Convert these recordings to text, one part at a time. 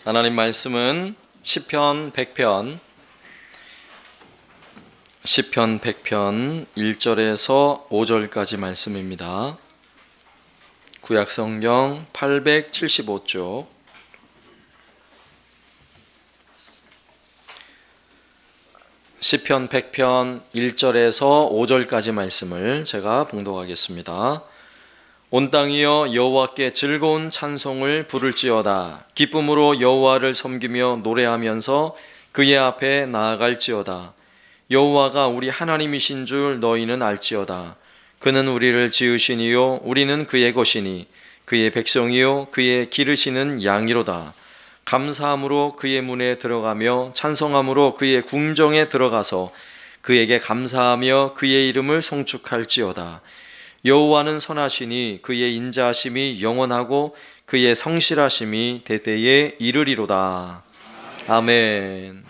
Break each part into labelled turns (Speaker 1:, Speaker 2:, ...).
Speaker 1: 하나님 말씀은 시편 100편 1절에서 5절까지 말씀입니다. 구약성경 875쪽 시편 100편 1절에서 5절까지 말씀을 제가 봉독하겠습니다. 온 땅이여 여호와께 즐거운 찬송을 부를지어다. 기쁨으로 여호와를 섬기며 노래하면서 그의 앞에 나아갈지어다. 여호와가 우리 하나님이신 줄 너희는 알지어다. 그는 우리를 지으시니요 우리는 그의 것이니 그의 백성이요 그의 기르시는 양이로다. 감사함으로 그의 문에 들어가며 찬송함으로 그의 궁정에 들어가서 그에게 감사하며 그의 이름을 송축할지어다. 여호와는 선하시니 그의 인자하심이 영원하고 그의 성실하심이 대대에 이르리로다. 아멘.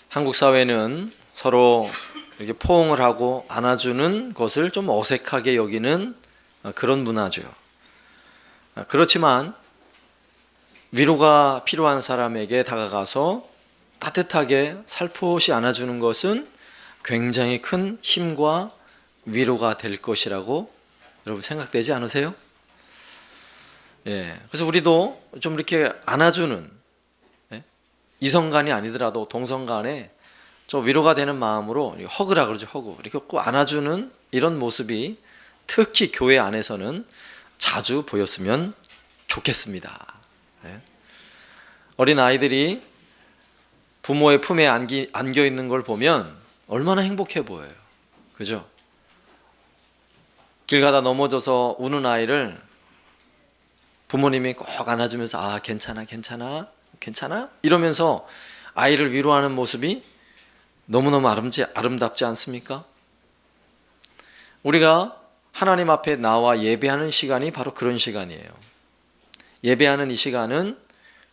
Speaker 1: 한국 사회는 서로 이렇게 포옹을 하고 안아주는 것을 좀 어색하게 여기는 그런 문화죠. 그렇지만 위로가 필요한 사람에게 다가가서 따뜻하게 살포시 안아주는 것은 굉장히 큰 힘과 위로가 될 것이라고 여러분 생각되지 않으세요? 그래서 우리도 좀 이렇게 안아주는, 이성간이 아니더라도 동성간에 좀 위로가 되는 마음으로 허그라 그러죠. 허그. 이렇게 꼭 안아주는 이런 모습이 특히 교회 안에서는 자주 보였으면 좋겠습니다. 어린 아이들이 부모의 품에 안겨 있는 걸 보면 얼마나 행복해 보여요. 그죠? 길 가다 넘어져서 우는 아이를 부모님이 꼭 안아주면서 아 괜찮아 괜찮아 괜찮아 이러면서 아이를 위로하는 모습이 너무너무 아름답지 않습니까? 우리가 하나님 앞에 나와 예배하는 시간이 바로 그런 시간이에요. 예배하는 이 시간은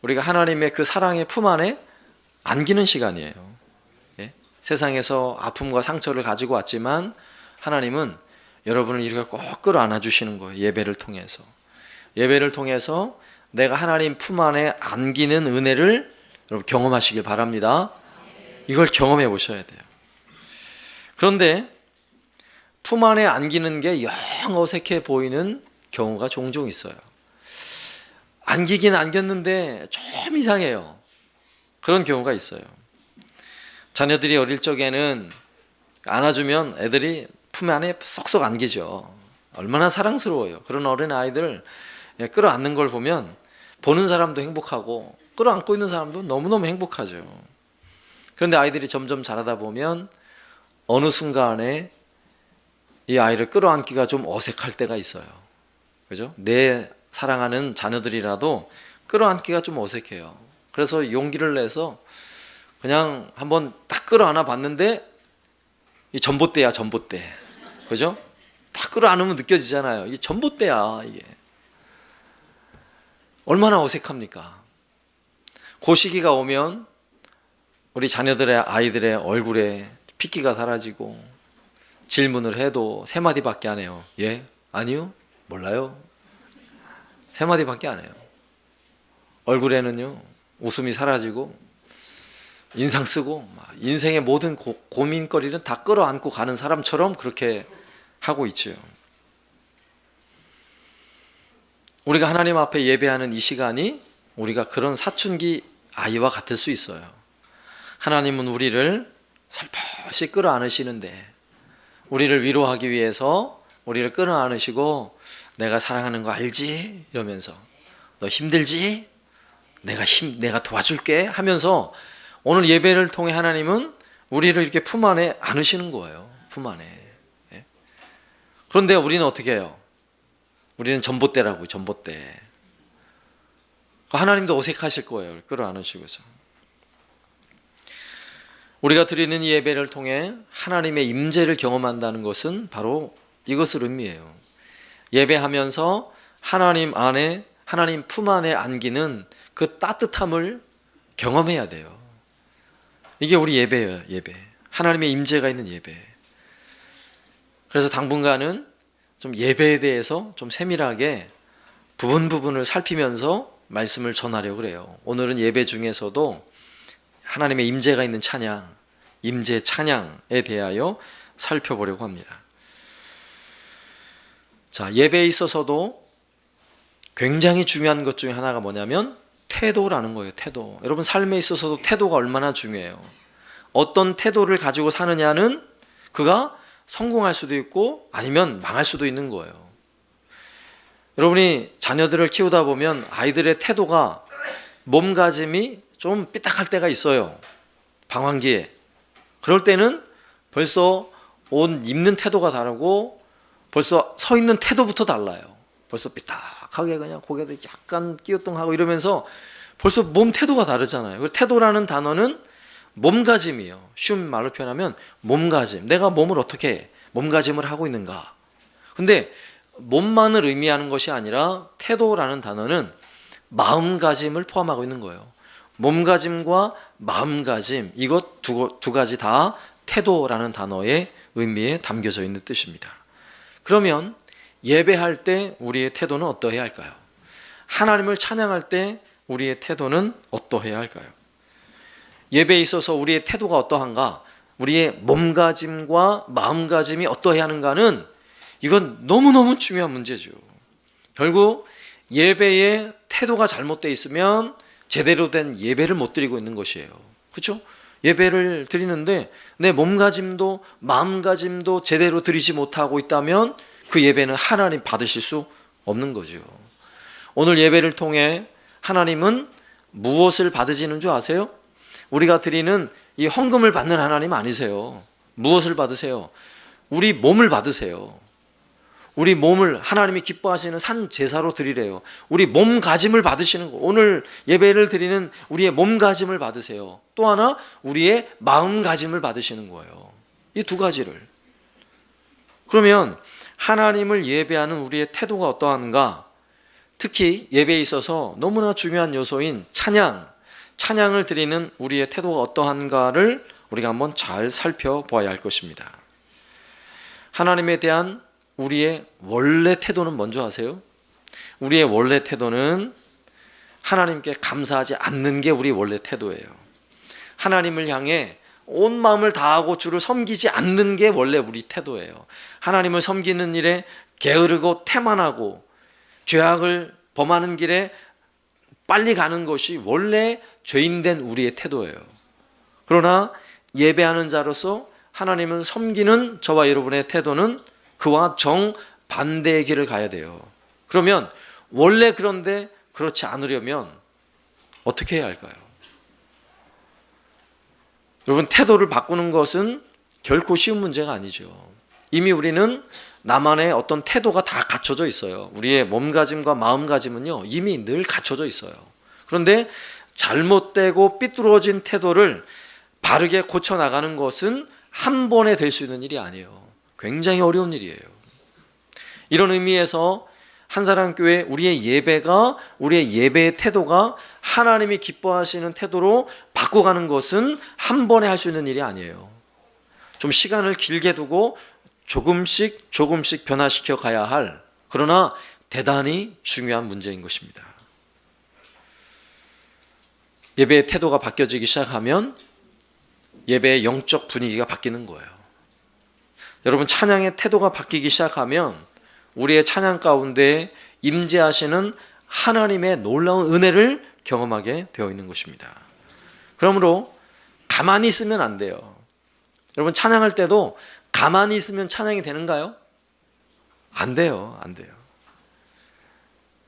Speaker 1: 우리가 하나님의 그 사랑의 품 안에 안기는 시간이에요. 세상에서 아픔과 상처를 가지고 왔지만 하나님은 여러분을 이렇게 꼭 끌어안아 주시는 거예요. 예배를 통해서. 예배를 통해서 내가 하나님 품 안에 안기는 은혜를 여러분 경험하시길 바랍니다. 이걸 경험해 보셔야 돼요. 그런데 품 안에 안기는 게 영 어색해 보이는 경우가 종종 있어요. 안기긴 안겼는데 좀 이상해요. 그런 경우가 있어요. 자녀들이 어릴 적에는 안아주면 애들이 품 안에 쏙쏙 안기죠. 얼마나 사랑스러워요. 그런 어린 아이들 끌어안는 걸 보면 보는 사람도 행복하고 끌어안고 있는 사람도 너무너무 행복하죠. 그런데 아이들이 점점 자라다 보면 어느 순간에 이 아이를 끌어안기가 좀 어색할 때가 있어요. 그죠? 내 사랑하는 자녀들이라도 끌어안기가 좀 어색해요. 그래서 용기를 내서 그냥 한번 딱 끌어안아 봤는데 이 전봇대야 전봇대. 그죠? 딱 끌어안으면 느껴지잖아요. 이게 전봇대야 이게. 얼마나 어색합니까? 그 시기가 오면 우리 자녀들의 아이들의 얼굴에 핏기가 사라지고 질문을 해도 세 마디밖에 안 해요. 예? 아니요? 몰라요? 세 마디밖에 안 해요. 얼굴에는요 웃음이 사라지고 인상 쓰고 인생의 모든 고민거리는 다 끌어안고 가는 사람처럼 그렇게 하고 있죠. 우리가 하나님 앞에 예배하는 이 시간이 우리가 그런 사춘기 아이와 같을 수 있어요. 하나님은 우리를 살포시 끌어안으시는데 우리를 위로하기 위해서 우리를 끌어안으시고 내가 사랑하는 거 알지? 이러면서 너 힘들지? 내가 도와줄게 하면서 오늘 예배를 통해 하나님은 우리를 이렇게 품 안에 안으시는 거예요. 품 안에. 그런데 우리는 어떻게 해요? 우리는 전봇대라고요. 전봇대. 하나님도 어색하실 거예요. 끌어안으시고서. 우리가 드리는 이 예배를 통해 하나님의 임재를 경험한다는 것은 바로 이것을 의미해요. 예배하면서 하나님 안에 하나님 품 안에 안기는 그 따뜻함을 경험해야 돼요. 이게 우리 예배예요. 예배. 하나님의 임재가 있는 예배. 그래서 당분간은 좀 예배에 대해서 좀 세밀하게 부분을 살피면서 말씀을 전하려고 그래요. 오늘은 예배 중에서도 하나님의 임재가 있는 찬양, 임재 찬양에 대하여 살펴보려고 합니다. 자, 예배에 있어서도 굉장히 중요한 것 중에 하나가 뭐냐면 태도라는 거예요. 태도. 여러분 삶에 있어서도 태도가 얼마나 중요해요. 어떤 태도를 가지고 사느냐는 그가 성공할 수도 있고 아니면 망할 수도 있는 거예요. 여러분이 자녀들을 키우다 보면 아이들의 태도가 몸가짐이 좀 삐딱할 때가 있어요. 방황기에. 그럴 때는 벌써 옷 입는 태도가 다르고 벌써 서 있는 태도부터 달라요. 벌써 삐딱하게 그냥 고개도 약간 끼우뚱하고 이러면서 벌써 몸 태도가 다르잖아요. 태도라는 단어는 몸가짐이에요. 쉬운 말로 표현하면 몸가짐. 내가 몸을 어떻게 몸가짐을 하고 있는가. 근데 몸만을 의미하는 것이 아니라 태도라는 단어는 마음가짐을 포함하고 있는 거예요. 몸가짐과 마음가짐, 이것 두 가지 다 태도라는 단어의 의미에 담겨져 있는 뜻입니다. 그러면 예배할 때 우리의 태도는 어떠해야 할까요? 하나님을 찬양할 때 우리의 태도는 어떠해야 할까요? 예배에 있어서 우리의 태도가 어떠한가? 우리의 몸가짐과 마음가짐이 어떠해야 하는가는 이건 너무너무 중요한 문제죠. 결국 예배의 태도가 잘못되어 있으면 제대로 된 예배를 못 드리고 있는 것이에요. 그렇죠? 예배를 드리는데 내 몸가짐도 마음가짐도 제대로 드리지 못하고 있다면 그 예배는 하나님 받으실 수 없는 거죠. 오늘 예배를 통해 하나님은 무엇을 받으시는 줄 아세요? 우리가 드리는 이 헌금을 받는 하나님 아니세요. 무엇을 받으세요? 우리 몸을 받으세요. 우리 몸을 하나님이 기뻐하시는 산 제사로 드리래요. 우리 몸가짐을 받으시는 거. 오늘 예배를 드리는 우리의 몸가짐을 받으세요. 또 하나 우리의 마음가짐을 받으시는 거예요. 이 두 가지를. 그러면 하나님을 예배하는 우리의 태도가 어떠한가? 특히 예배에 있어서 너무나 중요한 요소인 찬양을 드리는 우리의 태도가 어떠한가를 우리가 한번 잘 살펴보아야 할 것입니다. 하나님에 대한 우리의 원래 태도는 뭔지 아세요? 우리의 원래 태도는 하나님께 감사하지 않는 게 우리 원래 태도예요. 하나님을 향해 온 마음을 다하고 주를 섬기지 않는 게 원래 우리 태도예요. 하나님을 섬기는 일에 게으르고 태만하고 죄악을 범하는 길에 빨리 가는 것이 원래 죄인된 우리의 태도예요. 그러나 예배하는 자로서 하나님을 섬기는 저와 여러분의 태도는 그와 정반대의 길을 가야 돼요. 그러면 원래 그런데 그렇지 않으려면 어떻게 해야 할까요? 여러분, 태도를 바꾸는 것은 결코 쉬운 문제가 아니죠. 이미 우리는 나만의 어떤 태도가 다 갖춰져 있어요. 우리의 몸가짐과 마음가짐은요 이미 늘 갖춰져 있어요. 그런데 잘못되고 삐뚤어진 태도를 바르게 고쳐나가는 것은 한 번에 될 수 있는 일이 아니에요. 굉장히 어려운 일이에요. 이런 의미에서 한사랑교회 우리의 예배의 태도가 하나님이 기뻐하시는 태도로 바꿔가는 것은 한 번에 할 수 있는 일이 아니에요. 좀 시간을 길게 두고 조금씩 변화시켜 가야 할, 그러나 대단히 중요한 문제인 것입니다. 예배의 태도가 바뀌어지기 시작하면 예배의 영적 분위기가 바뀌는 거예요. 여러분, 찬양의 태도가 바뀌기 시작하면 우리의 찬양 가운데 임재하시는 하나님의 놀라운 은혜를 경험하게 되어 있는 것입니다. 그러므로 가만히 있으면 안 돼요. 여러분, 찬양할 때도 가만히 있으면 찬양이 되는가요? 안 돼요. 안 돼요.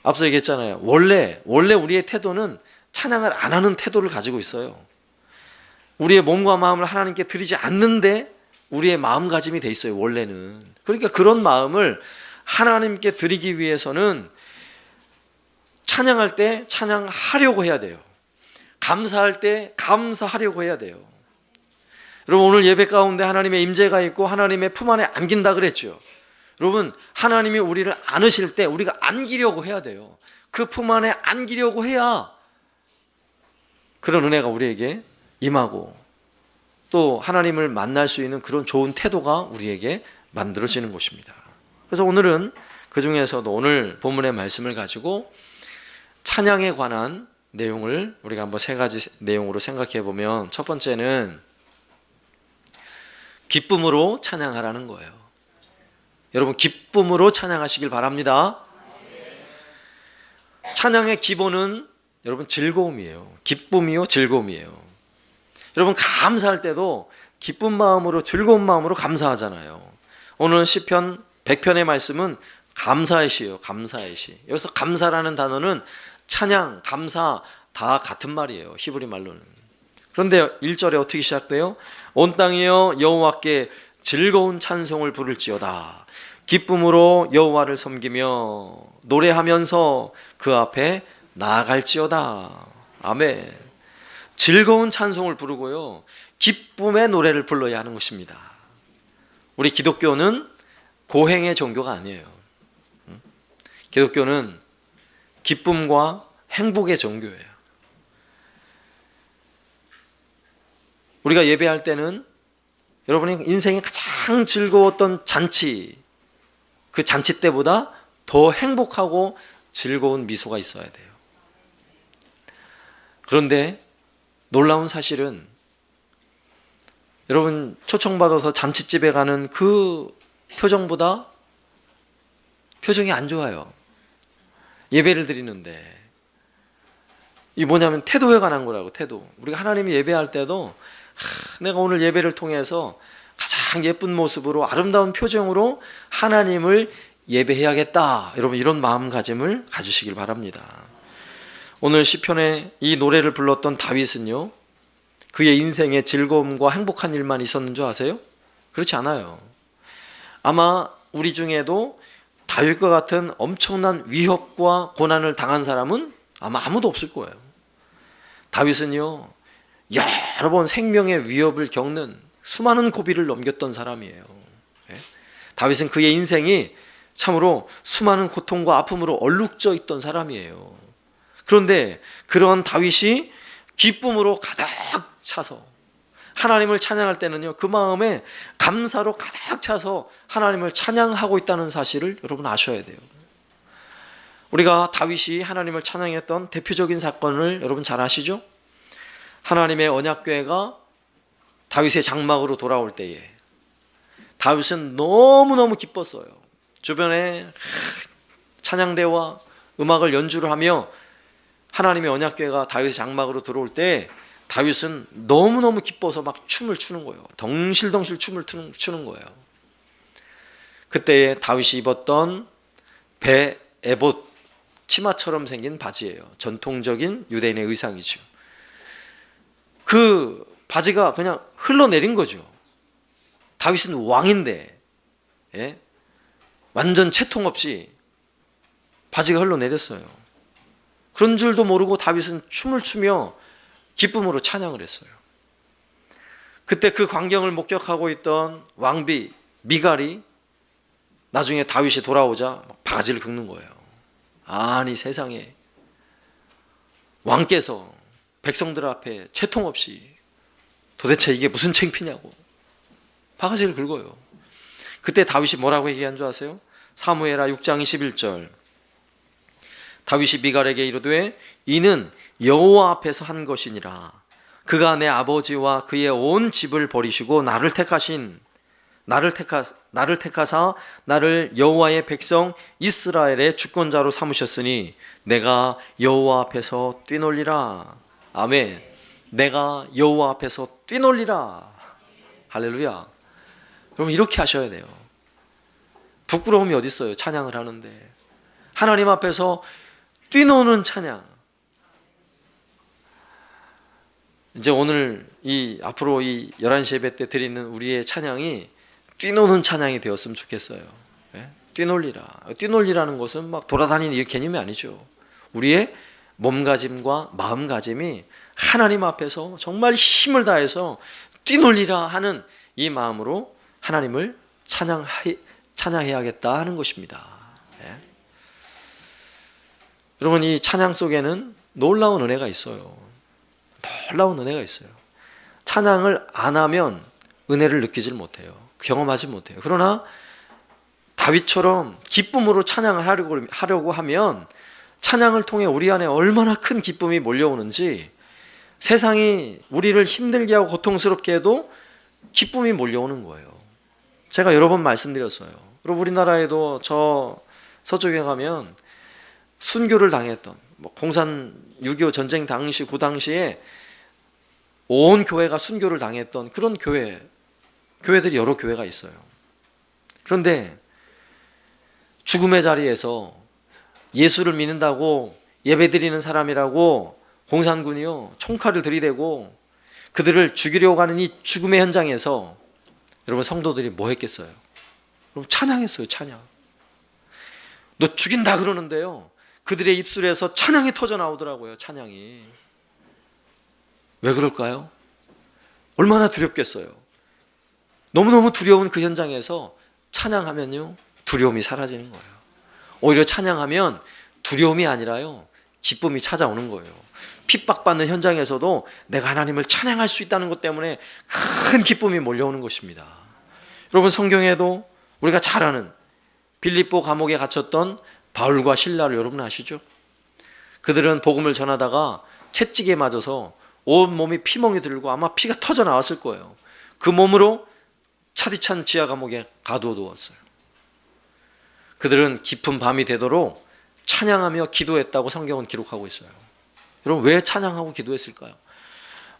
Speaker 1: 앞서 얘기했잖아요. 원래 우리의 태도는 찬양을 안 하는 태도를 가지고 있어요. 우리의 몸과 마음을 하나님께 드리지 않는데 우리의 마음가짐이 돼 있어요. 원래는. 그러니까 그런 마음을 하나님께 드리기 위해서는 찬양할 때 찬양하려고 해야 돼요. 감사할 때 감사하려고 해야 돼요. 여러분, 오늘 예배 가운데 하나님의 임재가 있고 하나님의 품 안에 안긴다 그랬죠. 여러분, 하나님이 우리를 안으실 때 우리가 안기려고 해야 돼요. 그 품 안에 안기려고 해야 그런 은혜가 우리에게 임하고 또 하나님을 만날 수 있는 그런 좋은 태도가 우리에게 만들어지는 것입니다. 그래서 오늘은 그 중에서도 오늘 본문의 말씀을 가지고 찬양에 관한 내용을 우리가 한번 세 가지 내용으로 생각해 보면, 첫 번째는 기쁨으로 찬양하라는 거예요. 여러분, 기쁨으로 찬양하시길 바랍니다. 찬양의 기본은 여러분 즐거움이에요. 기쁨이요, 즐거움이에요. 여러분, 감사할 때도 기쁜 마음으로, 즐거운 마음으로 감사하잖아요. 오늘 시편 100편의 말씀은 감사의 시예요. 감사의 시. 여기서 감사라는 단어는 찬양, 감사 다 같은 말이에요. 히브리 말로는. 그런데 1절에 어떻게 시작돼요? 온 땅이여 여호와께 즐거운 찬송을 부를지어다. 기쁨으로 여호와를 섬기며 노래하면서 그 앞에 나아갈지어다. 아멘. 즐거운 찬송을 부르고요, 기쁨의 노래를 불러야 하는 것입니다. 우리 기독교는 고행의 종교가 아니에요. 기독교는 기쁨과 행복의 종교예요. 우리가 예배할 때는 여러분이 인생에 가장 즐거웠던 잔치, 그 잔치 때보다 더 행복하고 즐거운 미소가 있어야 돼요. 그런데 놀라운 사실은 여러분, 초청받아서 잔치집에 가는 그 표정보다 표정이 안 좋아요. 예배를 드리는데. 이 뭐냐면 태도에 관한 거라고. 태도. 우리가 하나님 예배할 때도 내가 오늘 예배를 통해서 가장 예쁜 모습으로, 아름다운 표정으로 하나님을 예배해야겠다, 여러분, 이런 마음가짐을 가지시길 바랍니다. 오늘 시편에 이 노래를 불렀던 다윗은요, 그의 인생에 즐거움과 행복한 일만 있었는 줄 아세요? 그렇지 않아요. 아마 우리 중에도 다윗과 같은 엄청난 위협과 고난을 당한 사람은 아마 아무도 없을 거예요. 다윗은요, 여러 번 생명의 위협을 겪는 수많은 고비를 넘겼던 사람이에요. 다윗은 그의 인생이 참으로 수많은 고통과 아픔으로 얼룩져 있던 사람이에요. 그런데 그런 다윗이 기쁨으로 가득 차서 하나님을 찬양할 때는요, 그 마음에 감사로 가득 차서 하나님을 찬양하고 있다는 사실을 여러분 아셔야 돼요. 우리가 다윗이 하나님을 찬양했던 대표적인 사건을 여러분 잘 아시죠? 하나님의 언약궤가 다윗의 장막으로 돌아올 때에 다윗은 너무너무 기뻤어요. 주변에 찬양대와 음악을 연주를 하며 하나님의 언약궤가 다윗의 장막으로 들어올 때 다윗은 너무너무 기뻐서 막 춤을 추는 거예요. 덩실덩실 춤을 추는 거예요. 그때에 다윗이 입었던 배 에봇, 치마처럼 생긴 바지예요. 전통적인 유대인의 의상이죠. 그 바지가 그냥 흘러내린 거죠. 다윗은 왕인데, 예? 완전 채통 없이 바지가 흘러내렸어요. 그런 줄도 모르고 다윗은 춤을 추며 기쁨으로 찬양을 했어요. 그때 그 광경을 목격하고 있던 왕비 미갈이 나중에 다윗이 돌아오자 바가지를 긁는 거예요. 아니, 세상에 왕께서 백성들 앞에 채통 없이 도대체 이게 무슨 창피냐고 바가지를 긁어요. 그때 다윗이 뭐라고 얘기한 줄 아세요? 사무엘하 6장 21절. 다윗이 미갈에게 이르되 이는 여호와 앞에서 한 것이니라. 그가 내 아버지와 그의 온 집을 버리시고 나를 택하사 나를 여호와의 백성 이스라엘의 주권자로 삼으셨으니 내가 여호와 앞에서 뛰놀리라. 아멘. 내가 여호와 앞에서 뛰놀리라. 할렐루야. 여러분, 이렇게 하셔야 돼요. 부끄러움이 어디 있어요? 찬양을 하는데 하나님 앞에서 뛰노는 찬양. 이제 오늘 앞으로 11시 예배 때 드리는 우리의 찬양이 뛰노는 찬양이 되었으면 좋겠어요. 네? 뛰놀리라. 뛰놀리라는 것은 막 돌아다니는 이 개념이 아니죠. 우리의 몸가짐과 마음가짐이 하나님 앞에서 정말 힘을 다해서 뛰놀리라 하는 이 마음으로 하나님을 찬양해야겠다 하는 것입니다. 네? 여러분, 이 찬양 속에는 놀라운 은혜가 있어요. 놀라운 은혜가 있어요. 찬양을 안 하면 은혜를 느끼질 못해요. 경험하지 못해요. 그러나 다윗처럼 기쁨으로 찬양을 하려고 하면 찬양을 통해 우리 안에 얼마나 큰 기쁨이 몰려오는지, 세상이 우리를 힘들게 하고 고통스럽게 해도 기쁨이 몰려오는 거예요. 제가 여러 번 말씀드렸어요. 그리고 우리나라에도 저 서쪽에 가면 순교를 당했던, 공산 6.25 전쟁 당시, 그 당시에 온 교회가 순교를 당했던 그런 교회들이 여러 교회가 있어요. 그런데 죽음의 자리에서 예수를 믿는다고 예배드리는 사람이라고 공산군이요 총칼을 들이대고 그들을 죽이려고 하는 이 죽음의 현장에서 여러분 성도들이 뭐 했겠어요? 여러분 찬양했어요. 찬양. 너 죽인다 그러는데요, 그들의 입술에서 찬양이 터져 나오더라고요. 찬양이. 왜 그럴까요? 얼마나 두렵겠어요. 너무너무 두려운 그 현장에서 찬양하면요 두려움이 사라지는 거예요. 오히려 찬양하면 두려움이 아니라요 기쁨이 찾아오는 거예요. 핍박받는 현장에서도 내가 하나님을 찬양할 수 있다는 것 때문에 큰 기쁨이 몰려오는 것입니다. 여러분, 성경에도 우리가 잘 아는 빌립보 감옥에 갇혔던 바울과 실라를 여러분 아시죠? 그들은 복음을 전하다가 채찍에 맞아서 온몸이 피멍이 들고 아마 피가 터져 나왔을 거예요. 그 몸으로 차디찬 지하 감옥에 가두어두었어요. 그들은 깊은 밤이 되도록 찬양하며 기도했다고 성경은 기록하고 있어요. 여러분, 왜 찬양하고 기도했을까요?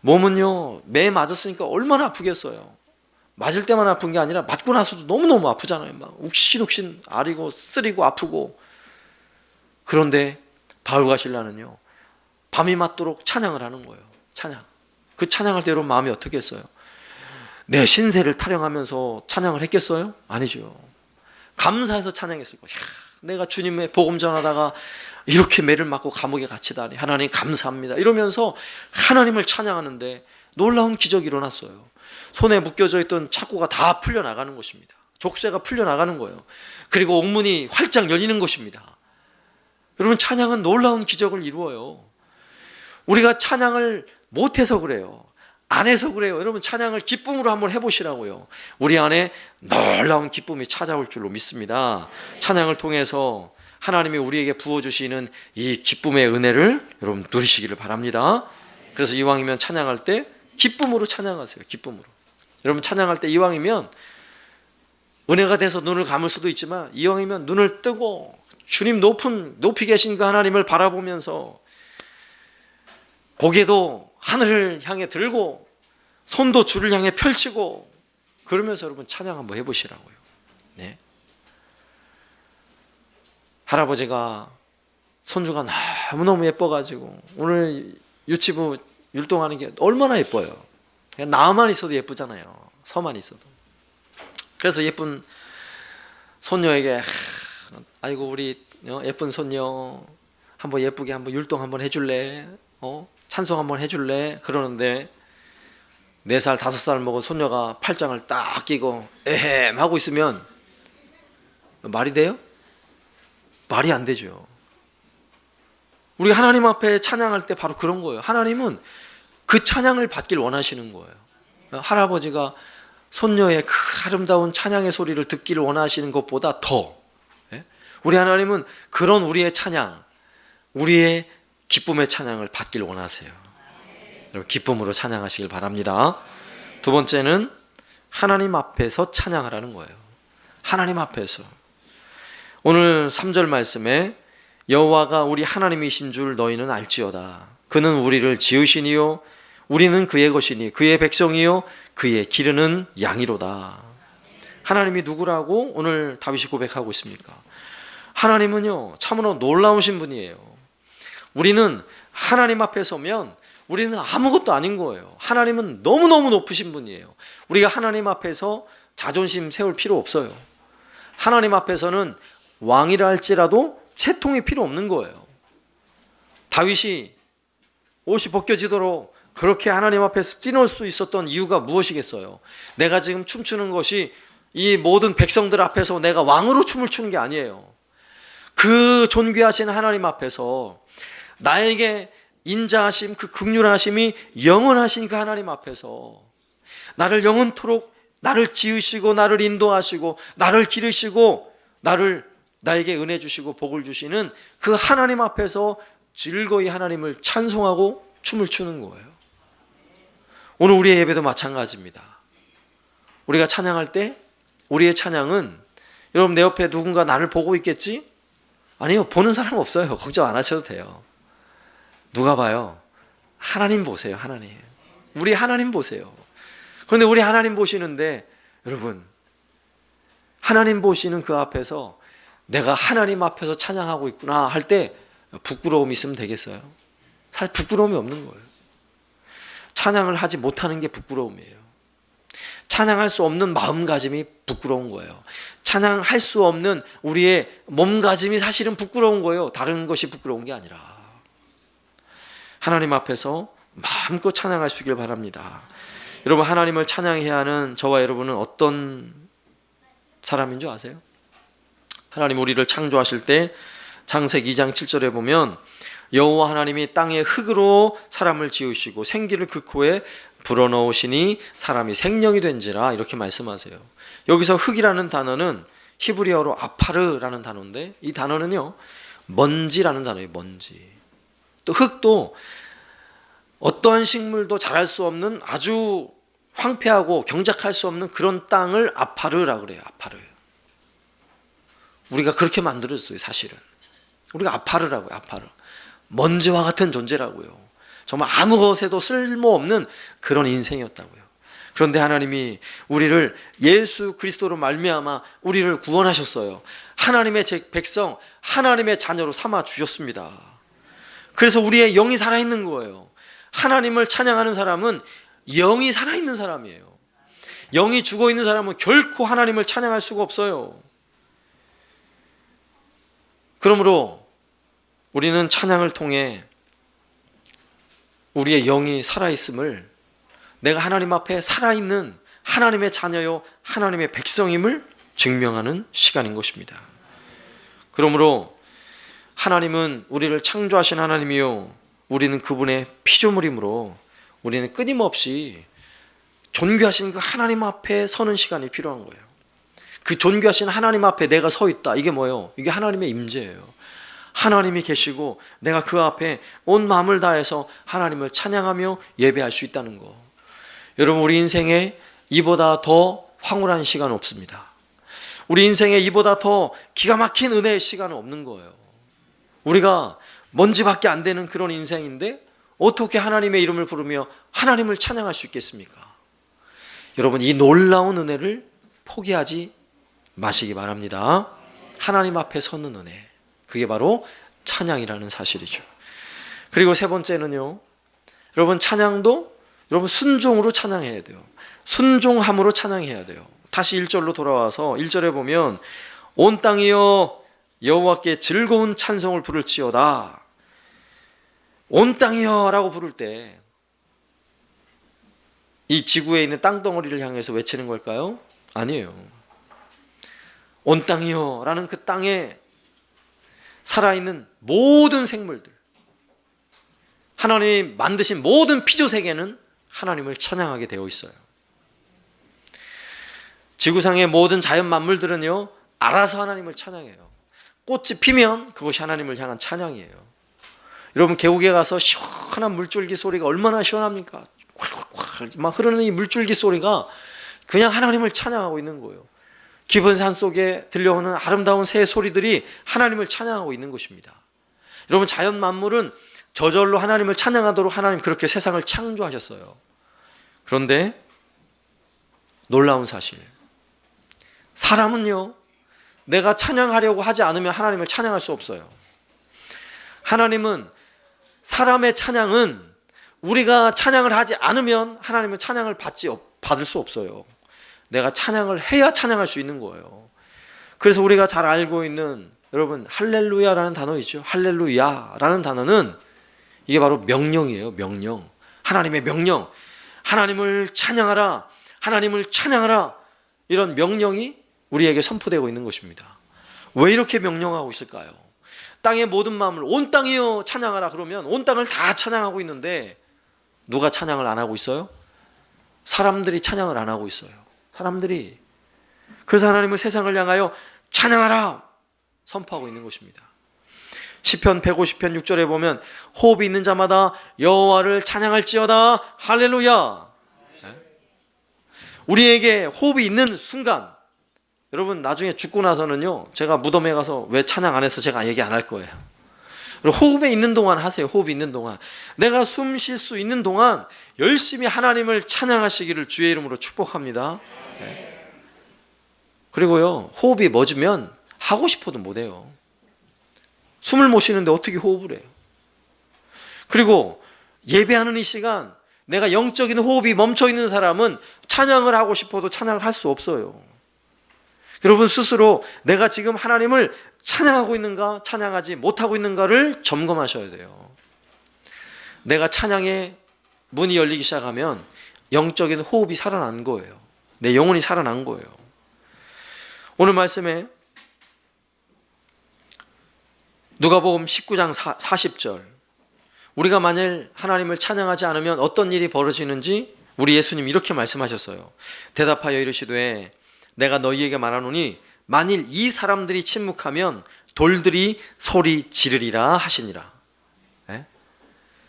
Speaker 1: 몸은요 매 맞았으니까 얼마나 아프겠어요. 맞을 때만 아픈 게 아니라 맞고 나서도 너무너무 아프잖아요. 막 욱신욱신 아리고 쓰리고 아프고. 그런데 바울과 실라는요 밤이 맞도록 찬양을 하는 거예요. 찬양. 그 찬양할 때 여러분 마음이 어떻겠어요? 내 신세를 타령하면서 찬양을 했겠어요? 아니죠. 감사해서 찬양했을 거예요. 내가 주님의 복음 전하다가 이렇게 매를 맞고 감옥에 갇히다니 하나님 감사합니다 이러면서 하나님을 찬양하는데 놀라운 기적이 일어났어요. 손에 묶여져 있던 착고가 다 풀려나가는 것입니다. 족쇄가 풀려나가는 거예요. 그리고 옥문이 활짝 열리는 것입니다. 여러분, 찬양은 놀라운 기적을 이루어요. 우리가 찬양을 못해서 그래요. 안 해서 그래요. 여러분, 찬양을 기쁨으로 한번 해보시라고요. 우리 안에 놀라운 기쁨이 찾아올 줄로 믿습니다. 찬양을 통해서 하나님이 우리에게 부어주시는 이 기쁨의 은혜를 여러분 누리시기를 바랍니다. 그래서 이왕이면 찬양할 때 기쁨으로 찬양하세요. 기쁨으로. 여러분, 찬양할 때 이왕이면 은혜가 돼서 눈을 감을 수도 있지만 이왕이면 눈을 뜨고 주님 높이 계신 그 하나님을 바라보면서 고개도 하늘을 향해 들고 손도 주를 향해 펼치고 그러면서 여러분 찬양 한번 해보시라고요. 네. 할아버지가 손주가 너무너무 예뻐가지고 오늘 유치부 율동하는 게 얼마나 예뻐요. 그냥 나만 있어도 예쁘잖아요. 서만 있어도. 그래서 예쁜 손녀에게 아이고 우리 예쁜 손녀 한번 예쁘게 한번 율동 한번 해줄래? 찬송 한번 해줄래? 그러는데 4살 5살 먹은 손녀가 팔짱을 딱 끼고 에헴 하고 있으면 말이 돼요? 말이 안 되죠. 우리 하나님 앞에 찬양할 때 바로 그런 거예요. 하나님은 그 찬양을 받길 원하시는 거예요. 할아버지가 손녀의 그 아름다운 찬양의 소리를 듣기를 원하시는 것보다 더 우리 하나님은 그런 우리의 찬양, 우리의 기쁨의 찬양을 받길 원하세요. 여러분, 기쁨으로 찬양하시길 바랍니다. 두 번째는 하나님 앞에서 찬양하라는 거예요. 하나님 앞에서. 오늘 3절 말씀에 여호와가 우리 하나님이신 줄 너희는 알지어다. 그는 우리를 지으시니요 우리는 그의 것이니 그의 백성이요 그의 기르는 양이로다. 하나님이 누구라고 오늘 다윗이 고백하고 있습니까? 하나님은요 참으로 놀라우신 분이에요. 우리는 하나님 앞에 서면 우리는 아무것도 아닌 거예요. 하나님은 너무너무 높으신 분이에요. 우리가 하나님 앞에서 자존심 세울 필요 없어요. 하나님 앞에서는 왕이라 할지라도 채통이 필요 없는 거예요. 다윗이 옷이 벗겨지도록 그렇게 하나님 앞에서 뛰놀 수 있었던 이유가 무엇이겠어요? 내가 지금 춤추는 것이 이 모든 백성들 앞에서 내가 왕으로 춤을 추는 게 아니에요. 그 존귀하신 하나님 앞에서 나에게 인자하심, 그 긍휼하심이 영원하신 그 하나님 앞에서 나를 영원토록 나를 지으시고 나를 인도하시고 나를 기르시고 나에게 은혜 주시고 복을 주시는 그 하나님 앞에서 즐거이 하나님을 찬송하고 춤을 추는 거예요. 오늘 우리의 예배도 마찬가지입니다. 우리가 찬양할 때 우리의 찬양은, 여러분 내 옆에 누군가 나를 보고 있겠지? 아니요, 보는 사람 없어요. 걱정 안 하셔도 돼요. 누가 봐요? 하나님 보세요. 하나님. 우리 하나님 보세요. 그런데 우리 하나님 보시는데, 여러분 하나님 보시는 그 앞에서 내가 하나님 앞에서 찬양하고 있구나 할 때 부끄러움이 있으면 되겠어요? 사실 부끄러움이 없는 거예요. 찬양을 하지 못하는 게 부끄러움이에요. 찬양할 수 없는 마음가짐이 부끄러운 거예요. 찬양할 수 없는 우리의 몸가짐이 사실은 부끄러운 거예요. 다른 것이 부끄러운 게 아니라. 하나님 앞에서 마음껏 찬양하시길 바랍니다. 여러분, 하나님을 찬양해야 하는 저와 여러분은 어떤 사람인 줄 아세요? 하나님 우리를 창조하실 때 창세기 2장 7절에 보면 여호와 하나님이 땅의 흙으로 사람을 지으시고 생기를 그 코에 불어넣으시니 사람이 생명이 된지라, 이렇게 말씀하세요. 여기서 흙이라는 단어는 히브리어로 아파르라는 단어인데, 이 단어는요 먼지라는 단어예요. 먼지. 또 흙도 어떠한 식물도 자랄 수 없는 아주 황폐하고 경작할 수 없는 그런 땅을 아파르라고 그래요. 아파르. 우리가 그렇게 만들었어요. 사실은 우리가 아파르라고요. 아파르. 먼지와 같은 존재라고요. 정말 아무 것에도 쓸모없는 그런 인생이었다고요. 그런데 하나님이 우리를 예수 그리스도로 말미암아 우리를 구원하셨어요. 하나님의 백성, 하나님의 자녀로 삼아 주셨습니다. 그래서 우리의 영이 살아있는 거예요. 하나님을 찬양하는 사람은 영이 살아있는 사람이에요. 영이 죽어있는 사람은 결코 하나님을 찬양할 수가 없어요. 그러므로 우리는 찬양을 통해 우리의 영이 살아있음을, 내가 하나님 앞에 살아있는 하나님의 자녀요 하나님의 백성임을 증명하는 시간인 것입니다. 그러므로 하나님은 우리를 창조하신 하나님이요, 우리는 그분의 피조물이므로 우리는 끊임없이 존귀하신 그 하나님 앞에 서는 시간이 필요한 거예요. 그 존귀하신 하나님 앞에 내가 서 있다. 이게 뭐예요? 이게 하나님의 임재예요. 하나님이 계시고 내가 그 앞에 온 마음을 다해서 하나님을 찬양하며 예배할 수 있다는 거. 여러분, 우리 인생에 이보다 더 황홀한 시간은 없습니다. 우리 인생에 이보다 더 기가 막힌 은혜의 시간은 없는 거예요. 우리가 먼지밖에 안 되는 그런 인생인데 어떻게 하나님의 이름을 부르며 하나님을 찬양할 수 있겠습니까? 여러분, 이 놀라운 은혜를 포기하지 마시기 바랍니다. 하나님 앞에 서는 은혜, 그게 바로 찬양이라는 사실이죠. 그리고 세 번째는요, 여러분 찬양도 여러분 순종으로 찬양해야 돼요. 순종함으로 찬양해야 돼요. 다시 1절로 돌아와서 1절에 보면 온 땅이여 여호와께 즐거운 찬송을 부를지어다. 온 땅이여 라고 부를 때 이 지구에 있는 땅덩어리를 향해서 외치는 걸까요? 아니에요. 온 땅이여 라는 그 땅에 살아있는 모든 생물들, 하나님이 만드신 모든 피조세계는 하나님을 찬양하게 되어 있어요. 지구상의 모든 자연 만물들은요 알아서 하나님을 찬양해요. 꽃이 피면 그것이 하나님을 향한 찬양이에요. 여러분, 계곡에 가서 시원한 물줄기 소리가 얼마나 시원합니까? 콸콸콸 막 흐르는 이 물줄기 소리가 그냥 하나님을 찬양하고 있는 거예요. 깊은 산 속에 들려오는 아름다운 새 소리들이 하나님을 찬양하고 있는 것입니다. 여러분, 자연 만물은 저절로 하나님을 찬양하도록 하나님 그렇게 세상을 창조하셨어요. 그런데 놀라운 사실, 사람은요 내가 찬양하려고 하지 않으면 하나님을 찬양할 수 없어요. 하나님은, 사람의 찬양은 우리가 찬양을 하지 않으면 하나님은 찬양을 받을 수 없어요. 내가 찬양을 해야 찬양할 수 있는 거예요. 그래서 우리가 잘 알고 있는, 여러분, 할렐루야라는 단어 있죠. 할렐루야라는 단어는 이게 바로 명령이에요. 명령. 하나님의 명령. 하나님을 찬양하라, 하나님을 찬양하라, 이런 명령이 우리에게 선포되고 있는 것입니다. 왜 이렇게 명령하고 있을까요? 땅의 모든 마음을 온 땅이여 찬양하라 그러면 온 땅을 다 찬양하고 있는데 누가 찬양을 안 하고 있어요? 사람들이 찬양을 안 하고 있어요. 사람들이. 그래서 하나님은 세상을 향하여 찬양하라 선포하고 있는 것입니다. 시편 150편 6절에 보면 호흡이 있는 자마다 여호와를 찬양할지어다 할렐루야. 우리에게 호흡이 있는 순간, 여러분 나중에 죽고 나서는요, 제가 무덤에 가서 왜 찬양 안 해서 제가 얘기 안 할 거예요. 호흡에 있는 동안 하세요. 호흡이 있는 동안, 내가 숨 쉴 수 있는 동안 열심히 하나님을 찬양하시기를 주의 이름으로 축복합니다. 그리고요, 호흡이 멎으면 하고 싶어도 못해요. 숨을 못 쉬는데 어떻게 호흡을 해요? 그리고 예배하는 이 시간, 내가 영적인 호흡이 멈춰 있는 사람은 찬양을 하고 싶어도 찬양을 할 수 없어요. 여러분 스스로 내가 지금 하나님을 찬양하고 있는가, 찬양하지 못하고 있는가를 점검하셔야 돼요. 내가 찬양의 문이 열리기 시작하면 영적인 호흡이 살아난 거예요. 내 영혼이 살아난 거예요. 오늘 말씀에 누가복음 19장 40절, 우리가 만일 하나님을 찬양하지 않으면 어떤 일이 벌어지는지 우리 예수님 이렇게 말씀하셨어요. 대답하여 이르시되 내가 너희에게 말하노니 만일 이 사람들이 침묵하면 돌들이 소리 지르리라 하시니라.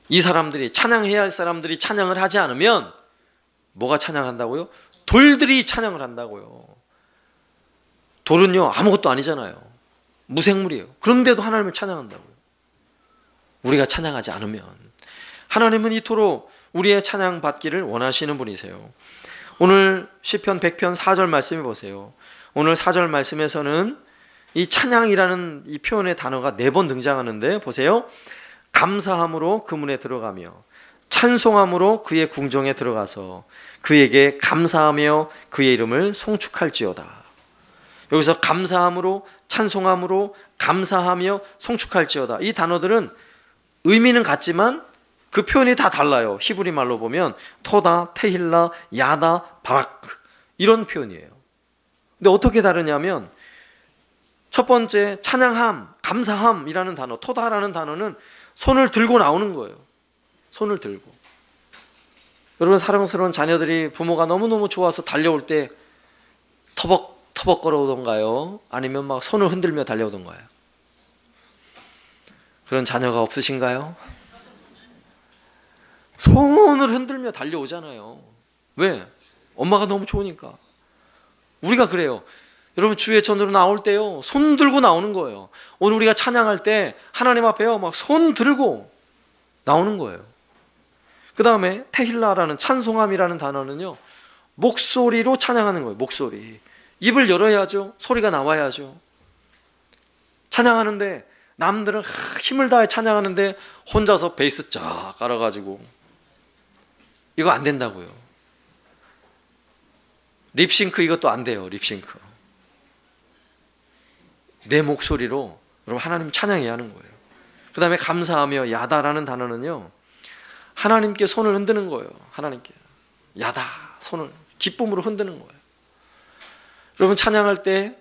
Speaker 1: 이 사람들이, 찬양해야 할 사람들이 찬양을 하지 않으면 뭐가 찬양한다고요? 돌들이 찬양을 한다고요. 돌은요 아무것도 아니잖아요. 무생물이에요. 그런데도 하나님을 찬양한다고요. 우리가 찬양하지 않으면. 하나님은 이토록 우리의 찬양 받기를 원하시는 분이세요. 오늘 시편 100편 4절 말씀해 보세요. 오늘 4절 말씀에서는 이 찬양이라는 이 표현의 단어가 4번 등장하는데 보세요. 감사함으로 그 문에 들어가며 찬송함으로 그의 궁정에 들어가서 그에게 감사하며 그의 이름을 송축할지어다. 여기서 감사함으로, 찬송함으로, 감사하며 송축할지어다, 이 단어들은 의미는 같지만 그 표현이 다 달라요. 히브리 말로 보면 토다, 테힐라, 야다, 바락, 이런 표현이에요. 근데 어떻게 다르냐면 첫 번째 찬양함, 감사함이라는 단어, 토다라는 단어는 손을 들고 나오는 거예요. 손을 들고. 여러분 사랑스러운 자녀들이 부모가 너무너무 좋아서 달려올 때 터벅터벅 걸어오던가요? 아니면 막 손을 흔들며 달려오던가요? 그런 자녀가 없으신가요? 손을 흔들며 달려오잖아요. 왜? 엄마가 너무 좋으니까. 우리가 그래요. 여러분 주의 전으로 나올 때요, 손 들고 나오는 거예요. 오늘 우리가 찬양할 때 하나님 앞에요 막 손 들고 나오는 거예요. 그 다음에 테힐라라는, 찬송함이라는 단어는요, 목소리로 찬양하는 거예요. 목소리. 입을 열어야죠. 소리가 나와야죠. 찬양하는데 남들은 힘을 다해 찬양하는데 혼자서 베이스 쫙 깔아가지고, 이거 안 된다고요. 립싱크 이것도 안 돼요. 립싱크. 내 목소리로 여러분 하나님 찬양해야 하는 거예요. 그 다음에 감사하며, 야다라는 단어는요, 하나님께 손을 흔드는 거예요. 하나님께 야다, 손을 기쁨으로 흔드는 거예요. 여러분 찬양할 때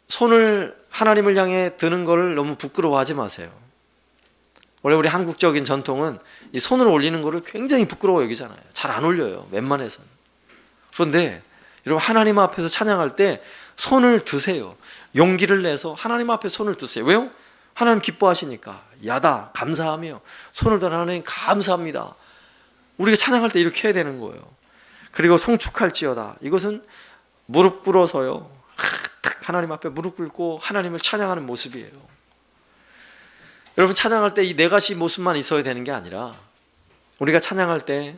Speaker 1: 손을 하나님을 향해 드는 걸 너무 부끄러워하지 마세요. 원래 우리 한국적인 전통은 이 손을 올리는 거를 굉장히 부끄러워 여기잖아요. 잘 안 올려요, 웬만해서는. 그런데 여러분 하나님 앞에서 찬양할 때 손을 드세요. 용기를 내서 하나님 앞에 손을 드세요. 왜요? 하나님 기뻐하시니까. 야다, 감사하며 손을 들어 하나님 감사합니다. 우리가 찬양할 때 이렇게 해야 되는 거예요. 그리고 송축할지어다, 이것은 무릎 꿇어서요, 하나님 앞에 무릎 꿇고 하나님을 찬양하는 모습이에요. 여러분 찬양할 때 이 네 가지 모습만 있어야 되는 게 아니라 우리가 찬양할 때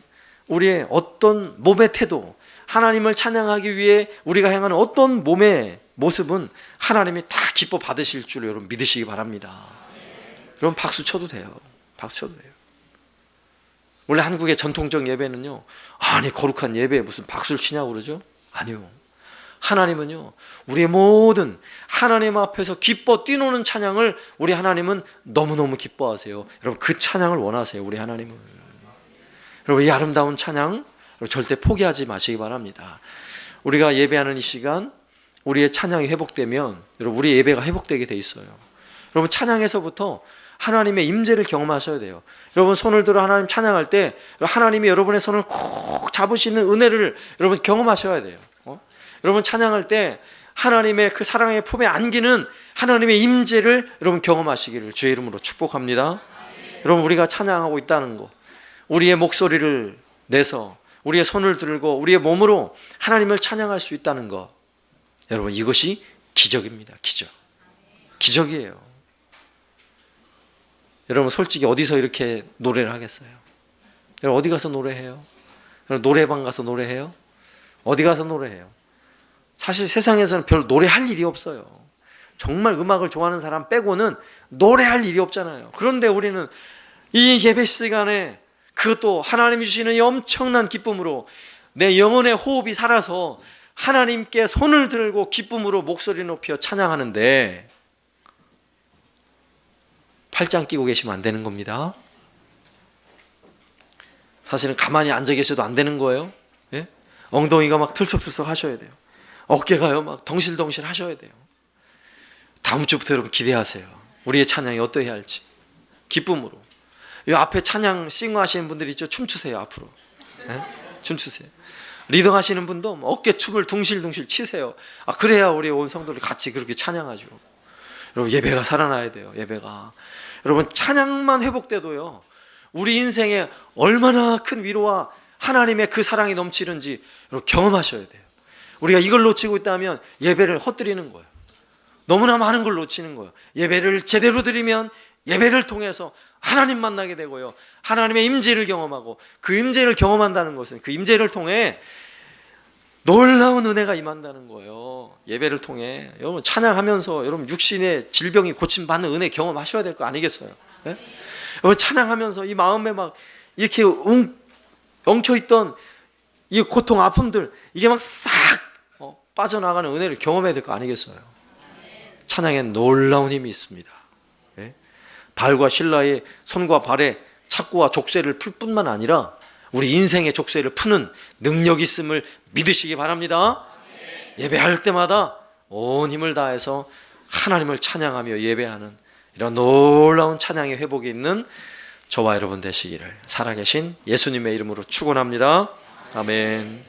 Speaker 1: 우리의 어떤 몸의 태도, 하나님을 찬양하기 위해 우리가 행하는 어떤 몸의 모습은 하나님이 다 기뻐 받으실 줄 여러분 믿으시기 바랍니다. 여러분 박수 쳐도 돼요. 박수 쳐도 돼요. 원래 한국의 전통적 예배는요, 아니 거룩한 예배에 무슨 박수를 치냐고 그러죠? 아니요. 하나님은요, 우리의 모든 하나님 앞에서 기뻐 뛰노는 찬양을 우리 하나님은 너무너무 기뻐하세요. 여러분 그 찬양을 원하세요. 우리 하나님은. 여러분 이 아름다운 찬양 절대 포기하지 마시기 바랍니다. 우리가 예배하는 이 시간 우리의 찬양이 회복되면 여러분 우리 예배가 회복되게 돼 있어요. 여러분 찬양에서부터 하나님의 임재를 경험하셔야 돼요. 여러분 손을 들어 하나님 찬양할 때 하나님이 여러분의 손을 콕 잡으시는 은혜를 여러분 경험하셔야 돼요. 여러분 찬양할 때 하나님의 그 사랑의 품에 안기는 하나님의 임재를 여러분 경험하시기를 주의 이름으로 축복합니다. 여러분, 우리가 찬양하고 있다는 거, 우리의 목소리를 내서 우리의 손을 들고 우리의 몸으로 하나님을 찬양할 수 있다는 거, 여러분, 이것이 기적입니다. 기적이에요. 여러분, 솔직히 어디서 이렇게 노래를 하겠어요? 여러분, 어디 가서 노래해요? 여러분, 노래방 가서 노래해요? 어디 가서 노래해요? 사실 세상에서는 별 노래할 일이 없어요. 정말 음악을 좋아하는 사람 빼고는 노래할 일이 없잖아요. 그런데 우리는 이 예배 시간에 그것도 하나님이 주시는 이 엄청난 기쁨으로 내 영혼의 호흡이 살아서 하나님께 손을 들고 기쁨으로 목소리 높여 찬양하는데 팔짱 끼고 계시면 안 되는 겁니다. 사실은 가만히 앉아 계셔도 안 되는 거예요. 예? 엉덩이가 막 들썩들썩 하셔야 돼요. 어깨가요 막 덩실덩실 하셔야 돼요. 다음 주부터 여러분 기대하세요. 우리의 찬양이 어떠해야 할지. 기쁨으로. 이 앞에 찬양 싱어 하시는 분들 있죠? 춤추세요. 앞으로. 예? 춤추세요. 리더 하시는 분도 어깨춤을 둥실둥실 치세요. 그래야 우리 온 성도들 같이 그렇게 찬양하죠. 여러분, 예배가 살아나야 돼요. 예배가. 여러분, 찬양만 회복돼도요, 우리 인생에 얼마나 큰 위로와 하나님의 그 사랑이 넘치는지 여러분 경험하셔야 돼요. 우리가 이걸 놓치고 있다면 예배를 헛드리는 거예요. 너무나 많은 걸 놓치는 거예요. 예배를 제대로 드리면 예배를 통해서 하나님 만나게 되고요, 하나님의 임재를 경험하고, 그 임재를 경험한다는 것은 그 임재를 통해 놀라운 은혜가 임한다는 거예요. 예배를 통해. 여러분, 찬양하면서 여러분 육신의 질병이 고침받는 은혜 경험하셔야 될 거 아니겠어요? 네? 여러분, 찬양하면서 이 마음에 막 이렇게 엉켜있던 이 고통, 아픔들, 이게 막 싹 빠져나가는 은혜를 경험해야 될 거 아니겠어요? 찬양엔 놀라운 힘이 있습니다. 네? 발과 신라의 손과 발에 착고와 족쇄를 풀 뿐만 아니라 우리 인생의 족쇄를 푸는 능력이 있음을 믿으시기 바랍니다. 예배할 때마다 온 힘을 다해서 하나님을 찬양하며 예배하는 이런 놀라운 찬양의 회복이 있는 저와 여러분 되시기를 살아계신 예수님의 이름으로 축원합니다. 아멘.